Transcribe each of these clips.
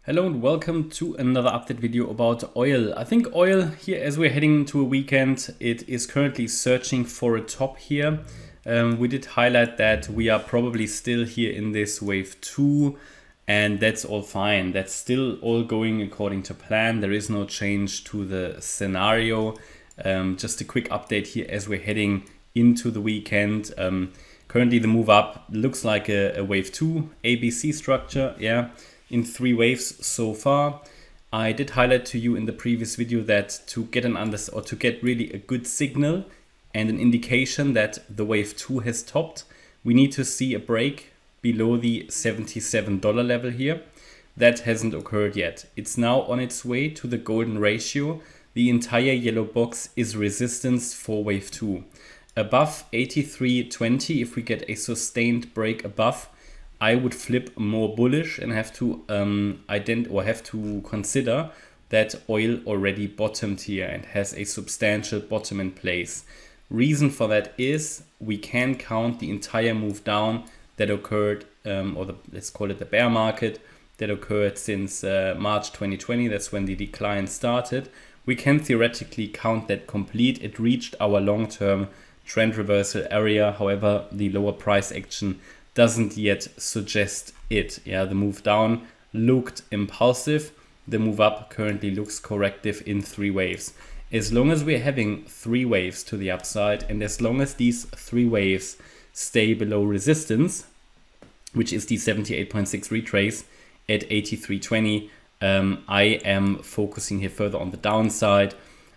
Hello and welcome to another update video about oil. I think oil here, as we're heading into a weekend, it is currently searching for a top here. We did highlight that we are probably still here in this wave 2, and that's all fine. That's still all going according to plan. There is no change to the scenario. Just a quick update here as we're heading into the weekend. Currently the move up looks like a wave 2 ABC structure, yeah, in 3 waves so far. I did highlight to you in the previous video that to get to get really a good signal and an indication that the wave 2 has topped, we need to see a break below the $77 level here. That hasn't occurred yet. It's now on its way to the golden ratio. The entire yellow box is resistance for wave 2. Above 83.20, if we get a sustained break above, I would flip more bullish and have to consider that oil already bottomed here and has a substantial bottom in place. Reason for that is we can count the entire move down that occurred, let's call it the bear market, that occurred since March 2020. That's when the decline started. We can theoretically count that complete. It reached our long-term trend reversal area. However, the lower price action doesn't yet suggest it. Yeah, the move down looked impulsive. The move up currently looks corrective in 3 waves. As long as we're having 3 waves to the upside, and as long as these 3 waves stay below resistance, which is the 78.6 retrace at 83.20, I am focusing here further on the downside.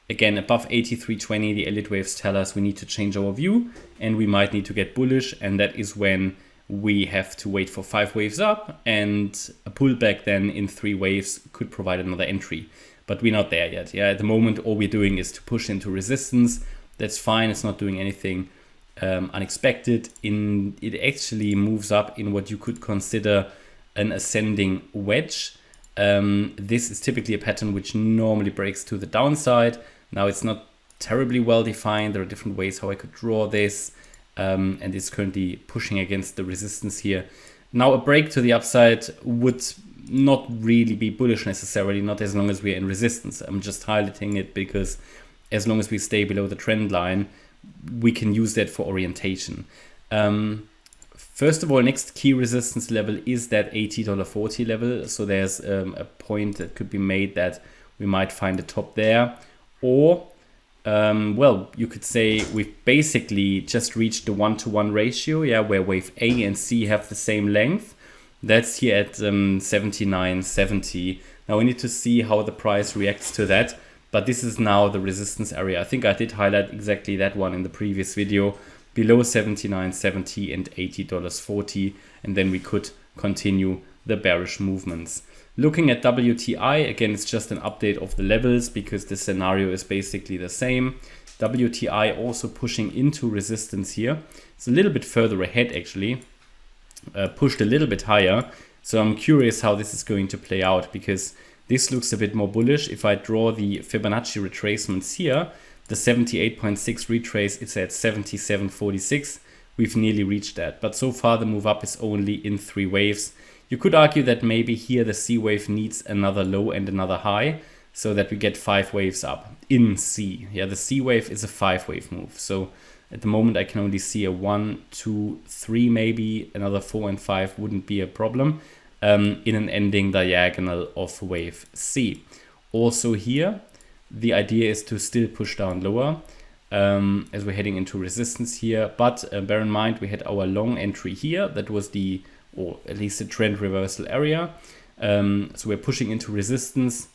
Again, above 83.20, the Elliott waves tell us we need to change our view and we might need to get bullish, and that is when we have to wait for 5 waves up, and a pullback then in 3 waves could provide another entry. But we're not there yet. Yeah, at the moment, all we're doing is to push into resistance. That's fine. It's not doing anything unexpected. It actually moves up in what you could consider an ascending wedge. This is typically a pattern which normally breaks to the downside. Now it's not terribly well defined. There are different ways how I could draw this. And it's currently pushing against the resistance here. Now a break to the upside would not really be bullish necessarily, not as long as we're in resistance. I'm just highlighting it because as long as we stay below the trend line, we can use that for orientation. First of all, next key resistance level is that $80.40 level. So there's a point that could be made that we might find a top there, or you could say we've basically just reached the 1-to-1 ratio, yeah, where wave A and C have the same length. That's here at 79.70. Now we need to see how the price reacts to that, but this is now the resistance area. I think I did highlight exactly that one in the previous video, below 79.70 and $80.40, and then we could continue the bearish movements. Looking at WTI, again, it's just an update of the levels because the scenario is basically the same. WTI also pushing into resistance here. It's a little bit further ahead actually, pushed a little bit higher. So I'm curious how this is going to play out because this looks a bit more bullish. If I draw the Fibonacci retracements here, the 78.6 retrace, it's at 77.46. We've nearly reached that. But so far the move up is only in 3 waves. You could argue that maybe here the C wave needs another low and another high so that we get 5 waves up in C. Yeah, the C wave is a 5 wave move. So at the moment I can only see a 1, 2, 3 maybe. Another 4 and 5 wouldn't be a problem in an ending diagonal of wave C. Also here, the idea is to still push down lower as we're heading into resistance here. But bear in mind we had our long entry here. That was or at least a trend reversal area. So we're pushing into resistance.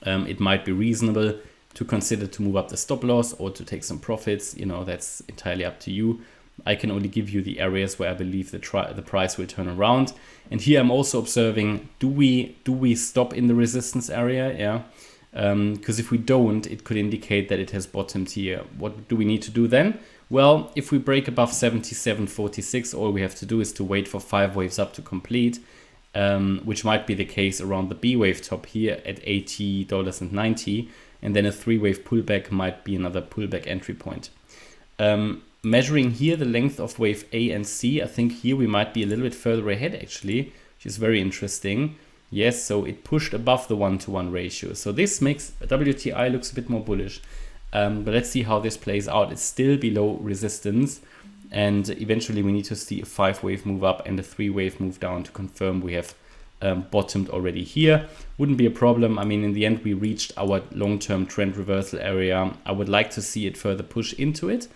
It might be reasonable to consider to move up the stop loss or to take some profits. You know, that's entirely up to you. I can only give you the areas where I believe the price will turn around. And here I'm also observing, do we stop in the resistance area? Yeah. Because if we don't, it could indicate that it has bottomed here. What do we need to do then? Well, if we break above 77.46, all we have to do is to wait for 5 waves up to complete, which might be the case around the B wave top here at $80.90, and then a 3-wave pullback might be another pullback entry point. Measuring here the length of wave A and C, I think here we might be a little bit further ahead actually, which is very interesting. Yes, so it pushed above the 1-to-1 ratio. So this makes WTI looks a bit more bullish. But let's see how this plays out. It's still below resistance. And eventually we need to see a 5-wave move up and a 3-wave move down to confirm we have bottomed already here. Wouldn't be a problem. I mean, in the end, we reached our long-term trend reversal area. I would like to see it further push into it.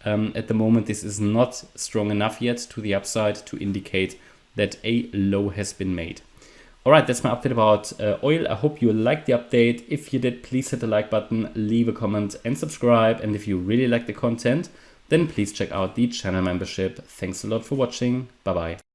At the moment, this is not strong enough yet to the upside to indicate that a low has been made. All right, that's my update about oil. I hope you liked the update. If you did, please hit the like button, leave a comment and subscribe. And if you really like the content, then please check out the channel membership. Thanks a lot for watching. Bye-bye.